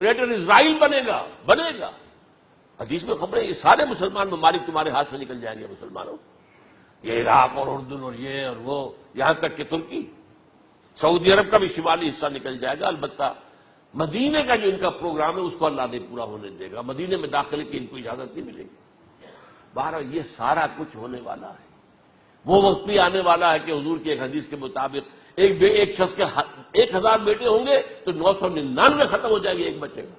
Greater اسرائیل بنے گا. حدیث میں خبریں یہ سارے مسلمان ممالک تمہارے ہاتھ سے نکل جائیں گے مسلمانوں. یہ عراق اور اردن اور یہ اور وہ، یہاں تک کہ ترکی، سعودی عرب کا بھی شمالی حصہ نکل جائے گا. البتہ مدینے کا جو ان کا پروگرام ہے اس کو اللہ نہیں پورا ہونے دے گا. مدینے میں داخلے کی ان کو اجازت نہیں ملے گی. بہرحال یہ سارا کچھ ہونے والا ہے. وہ وقت بھی آنے والا ہے کہ حضور کی ایک حدیث کے مطابق ایک شخص کے 1000 بیٹے ہوں گے تو 999 ختم ہو جائے گی، ایک بچے گا.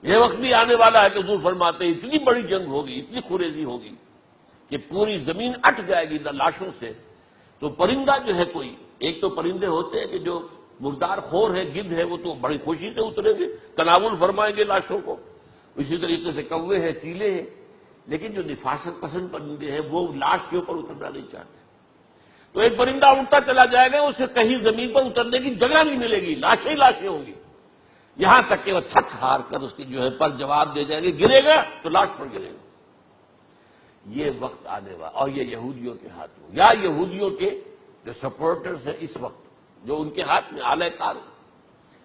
یہ وقت بھی آنے والا ہے کہ حضور فرماتے ہیں اتنی بڑی جنگ ہوگی، اتنی خوریزی ہوگی کہ پوری زمین اٹھ جائے گی لاشوں سے. تو پرندہ جو ہے کوئی، ایک تو پرندے ہوتے ہیں کہ جو مردار خور ہے، گدھ ہے، وہ تو بڑی خوشی سے اتریں گے، تناول فرمائیں گے لاشوں کو. اسی طریقے سے کوے ہیں، چیلے ہیں. لیکن جو نفاست پسند پرندے ہیں وہ لاش کے اوپر اترنا نہیں چاہتے. تو ایک پرندہ اڑتا چلا جائے گا، اسے کہیں زمین پر اترنے کی جگہ نہیں ملے گی، لاشیں ہی لاشیں ہوں گی، یہاں تک کہ وہ تھک ہار کر اس کی جو ہے پر جواب دے جائیں گے. گرے گا تو لاش پر گرے گا. یہ وقت آنے والا، اور یہ یہودیوں کے ہاتھوں، یا یہودیوں کے جو سپورٹرز ہیں اس وقت، جو ان کے ہاتھ میں آلہ کار ہیں،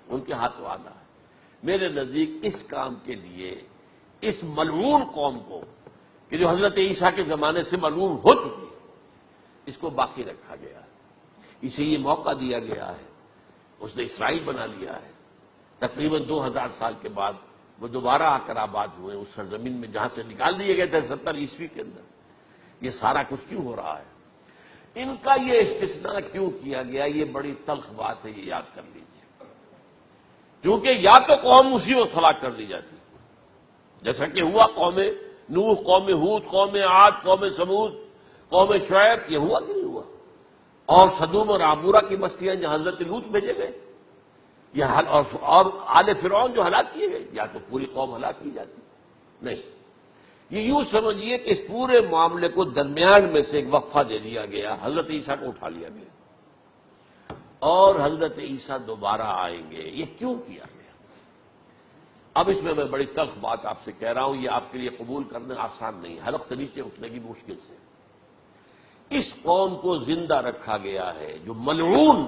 ان کے ہاتھوں آنا ہے. میرے نزدیک اس کام کے لیے اس ملعون قوم کو، کہ جو حضرت عیسیٰ کے زمانے سے ملعون ہو چکی ہے، اس کو باقی رکھا گیا ہے. اسے یہ موقع دیا گیا ہے. اس نے اسرائیل بنا لیا ہے. تقریباً 2000 سال کے بعد وہ دوبارہ آ کر آباد ہوئے اس سرزمین میں جہاں سے نکال دیے گئے تھے 70 عیسوی کے اندر. یہ سارا کچھ کیوں ہو رہا ہے؟ ان کا یہ استثناء کیوں کیا گیا؟ یہ بڑی تلخ بات ہے، یہ یاد کر لیجیے. کیونکہ یا تو قوم اسی وقت ہلاک کر دی جاتی، جیسا کہ ہوا قوم نوح، قوم ہود، قوم عاد، قوم سمود، قوم شعیب. یہ ہوا کہ نہیں ہوا؟ اور سدوم اور عمورہ کی بستیاں جہاں حضرت لوط بھیجے گئے، اور آل فرعون جو ہلاک کیے گئے. یا تو پوری قوم ہلاک کی جاتی، نہیں. یہ یوں سمجھیے کہ اس پورے معاملے کو درمیان میں سے ایک وقفہ دے دیا گیا، حضرت عیسیٰ کو اٹھا لیا گیا، اور حضرت عیسیٰ دوبارہ آئیں گے. یہ کیوں کیا گیا؟ اب اس میں بڑی تلخ بات آپ سے کہہ رہا ہوں، یہ آپ کے لیے قبول کرنا آسان نہیں، حلق سے نیچے اٹھنے کی مشکل سے. اس قوم کو زندہ رکھا گیا ہے جو ملعون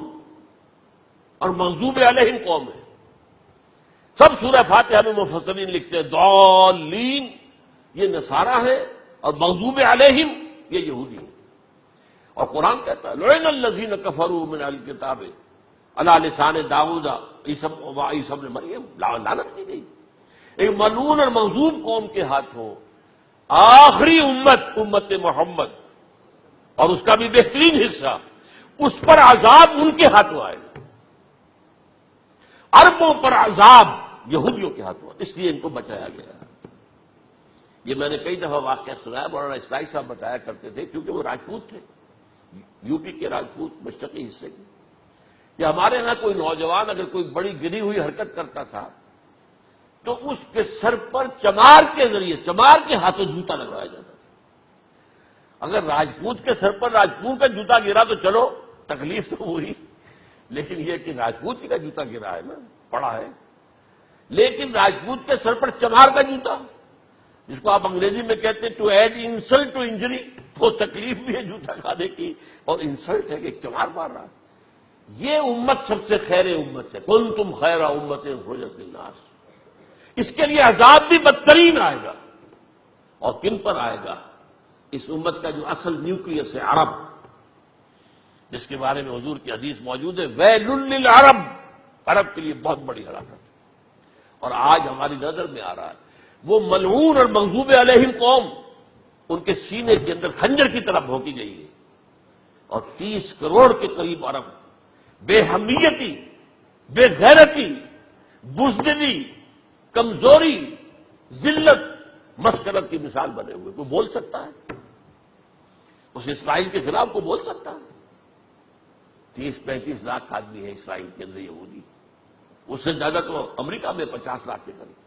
اور مغضوب علیہم قوم ہے. سب سورہ فاتحہ میں مفسرین لکھتے ہیں ضالین یہ نصارہ ہے، اور مغضوب علیہم یہ یہودی ہیں. اور قرآن کہتا ہے لعن الذین کفروا من اہل الکتاب علی لسان داؤد عیسی ابن مریم، لعنت کی گئی. ایک ملعون اور مغضوب قوم کے ہاتھوں آخری امت محمد، اور اس کا بھی بہترین حصہ، اس پر عذاب ان کے ہاتھوں آئے گا. عربوں پر عذاب یہودیوں کے ہاتھوں، اس لیے ان کو بچایا گیا. یہ میں نے کئی دفعہ واقعہ سنایا، مولانا اسلائی صاحب بتایا کرتے تھے، کیونکہ وہ راجپوت تھے، یو پی کے راجپوت مشرقی حصے کے. کہ ہمارے ہاں کوئی نوجوان اگر کوئی بڑی گری ہوئی حرکت کرتا تھا تو اس کے سر پر چمار کے ذریعے، چمار کے ہاتھوں جوتا لگایا جاتا تھا. اگر راجپوت کے سر پر راجپوت کا جوتا گرا تو چلو تکلیف تو ہوئی، لیکن یہ کہ راجپوت کا جوتا گرا ہے نا، پڑا ہے. لیکن راجپوت کے سر پر چمار کا جوتا، جس کو آپ انگریزی میں کہتے ہیں to add insult to injury, تو تکلیف بھی ہے جوتا کھانے کی، اور انسلٹ ہے کہ چمار مار رہا ہے. یہ امت سب سے خیر امت ہے، کنتم خیر امت اخرجت للناس. اس کے لیے عذاب بھی بدترین آئے گا. اور کن پر آئے گا؟ اس امت کا جو اصل نیوکلیس ہے عرب، جس کے بارے میں حضور کی حدیث موجود ہے ویل للعرب، عرب کے لیے بہت بڑی ہلاکت. اور آج ہماری نظر میں آ رہا ہے وہ ملعون اور مغضوب علیہم قوم، ان کے سینے کے اندر خنجر کی طرح بھونکی گئی ہے. اور 30 کروڑ کے قریب عرب بے حمیتی، بے غیرتی، بزدلی، کمزوری، ذلت، مسکنت کی مثال بنے ہوئے. کوئی بول سکتا ہے اس اسرائیل کے خلاف؟ کوئی بول سکتا ہے؟ 30-35 لاکھ آدمی ہے اسرائیل کے اندر یہودی، اس سے زیادہ تو امریکہ میں 50 لاکھ کے قریب.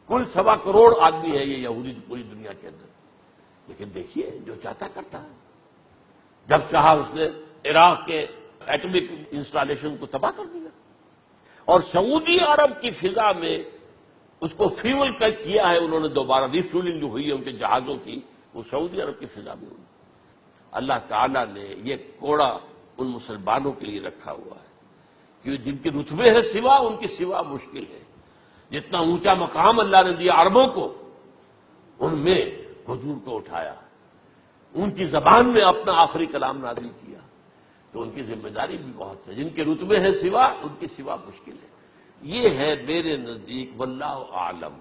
کل 1.25 کروڑ آدمی ہے یہ یہودی پوری دنیا کے اندر. لیکن دیکھیے جو چاہتا کرتا ہے. جب چاہا اس نے عراق کے ایٹمک انسٹالیشن کو تباہ کر دیا، اور سعودی عرب کی فضا میں اس کو فیول کیا ہے انہوں نے. دوبارہ ری فیولنگ جو ہوئی ہے ان کے جہازوں کی، وہ سعودی عرب کی فضا میں ہوئی. اللہ تعالیٰ نے یہ کوڑا ان مسلمانوں کے لیے رکھا ہوا ہے کہ جن کے رتبے ہے سوا، ان کی سوا مشکل ہے۔ جتنا اونچا مقام اللہ نے دیا عربوں کو، ان میں حضور کو اٹھایا، ان کی زبان میں اپنا آخری کلام نازل کیا، تو ان کی ذمہ داری بھی بہت ہے۔ جن کے رتبے ہیں سوا، ان کی سوا مشکل ہے۔ یہ ہے میرے نزدیک واللہ اعلم